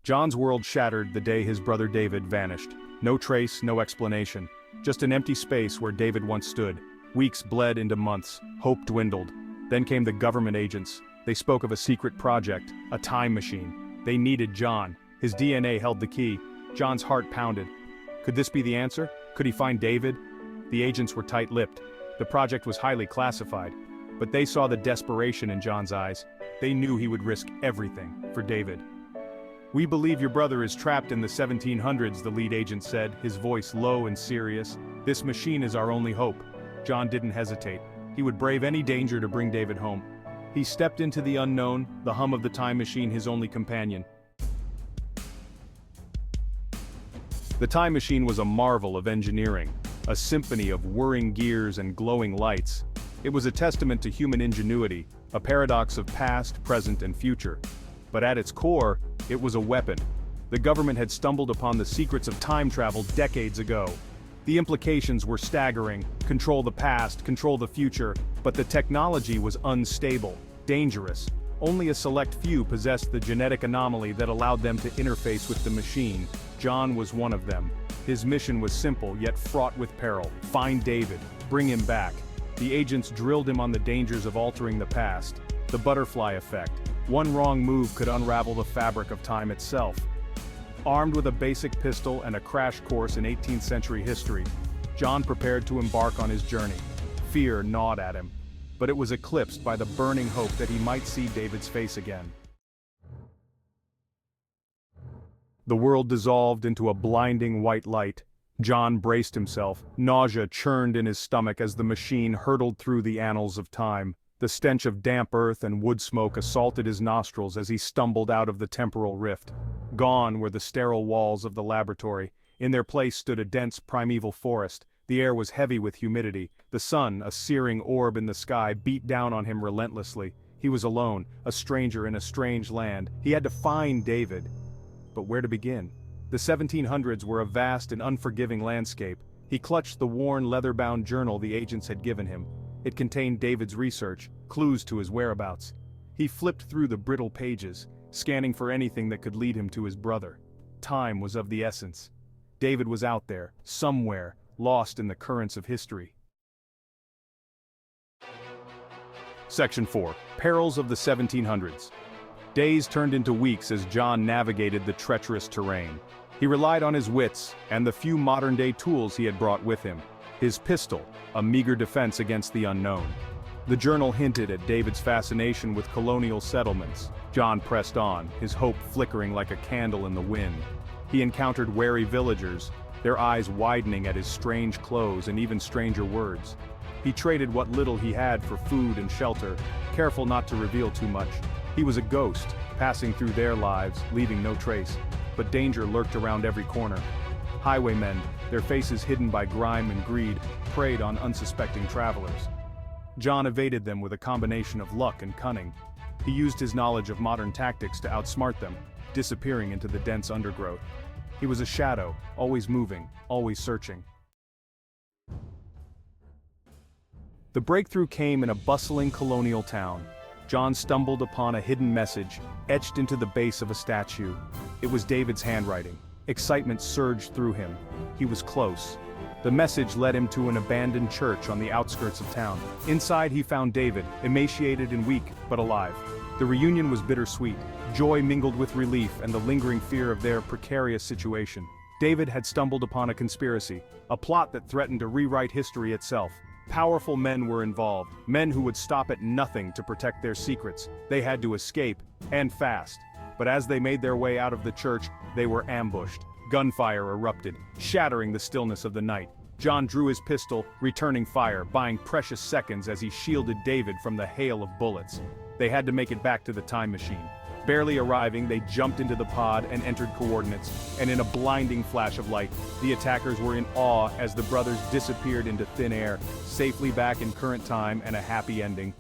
John's world shattered the day his brother David vanished. No trace, no explanation. Just an empty space where David once stood. Weeks bled into months. Hope dwindled. Then came the government agents. They spoke of a secret project, a time machine. They needed John. His DNA held the key. John's heart pounded. Could this be the answer? Could he find David? The agents were tight-lipped. The project was highly classified. But they saw the desperation in John's eyes. They knew he would risk everything for David. "We believe your brother is trapped in the 1700s," the lead agent said, his voice low and serious. "This machine is our only hope." John didn't hesitate. He would brave any danger to bring David home. He stepped into the unknown, the hum of the time machine his only companion. The time machine was a marvel of engineering, a symphony of whirring gears and glowing lights. It was a testament to human ingenuity, a paradox of past, present, and future. But at its core, it was a weapon. The government had stumbled upon the secrets of time travel decades ago. The implications were staggering: control the past, control the future, but the technology was unstable, dangerous. Only a select few possessed the genetic anomaly that allowed them to interface with the machine. John was one of them. His mission was simple yet fraught with peril: find David, bring him back. The agents drilled him on the dangers of altering the past, the butterfly effect. One wrong move could unravel the fabric of time itself. Armed with a basic pistol and a crash course in 18th century history, John prepared to embark on his journey. Fear gnawed at him, but it was eclipsed by the burning hope that he might see David's face again. The world dissolved into a blinding white light. John braced himself. Nausea churned in his stomach as the machine hurtled through the annals of time. The stench of damp earth and wood smoke assaulted his nostrils as he stumbled out of the temporal rift. Gone were the sterile walls of the laboratory. In their place stood a dense primeval forest. The air was heavy with humidity. The sun, a searing orb in the sky, beat down on him relentlessly. He was alone, a stranger in a strange land. He had to find David. But where to begin? The 1700s were a vast and unforgiving landscape. He clutched the worn, leather-bound journal the agents had given him. It contained David's research, clues to his whereabouts. He flipped through the brittle pages, scanning for anything that could lead him to his brother. Time was of the essence. David was out there, somewhere, lost in the currents of history. Section 4. Perils of the 1700s. Days turned into weeks as John navigated the treacherous terrain. He relied on his wits and the few modern-day tools he had brought with him. His pistol, a meager defense against the unknown. The journal hinted at David's fascination with colonial settlements. John pressed on, his hope flickering like a candle in the wind. He encountered wary villagers, their eyes widening at his strange clothes and even stranger words. He traded what little he had for food and shelter, careful not to reveal too much. He was a ghost, passing through their lives, leaving no trace. But danger lurked around every corner. Highwaymen, their faces hidden by grime and greed, preyed on unsuspecting travelers. John evaded them with a combination of luck and cunning. He used his knowledge of modern tactics to outsmart them, disappearing into the dense undergrowth. He was a shadow, always moving, always searching. The breakthrough came in a bustling colonial town. John stumbled upon a hidden message, etched into the base of a statue. It was David's handwriting. Excitement surged through him. He was close. The message led him to an abandoned church on the outskirts of town. Inside he found David, emaciated and weak, but alive. The reunion was bittersweet. Joy mingled with relief and the lingering fear of their precarious situation. David had stumbled upon a conspiracy, a plot that threatened to rewrite history itself. Powerful men were involved, men who would stop at nothing to protect their secrets. They had to escape, and fast. But as they made their way out of the church, they were ambushed. Gunfire erupted, shattering the stillness of the night. John drew his pistol, returning fire, buying precious seconds as he shielded David from the hail of bullets. They had to make it back to the time machine. Barely arriving, they jumped into the pod and entered coordinates, and in a blinding flash of light, the attackers were in awe as the brothers disappeared into thin air, safely back in current time and a happy ending.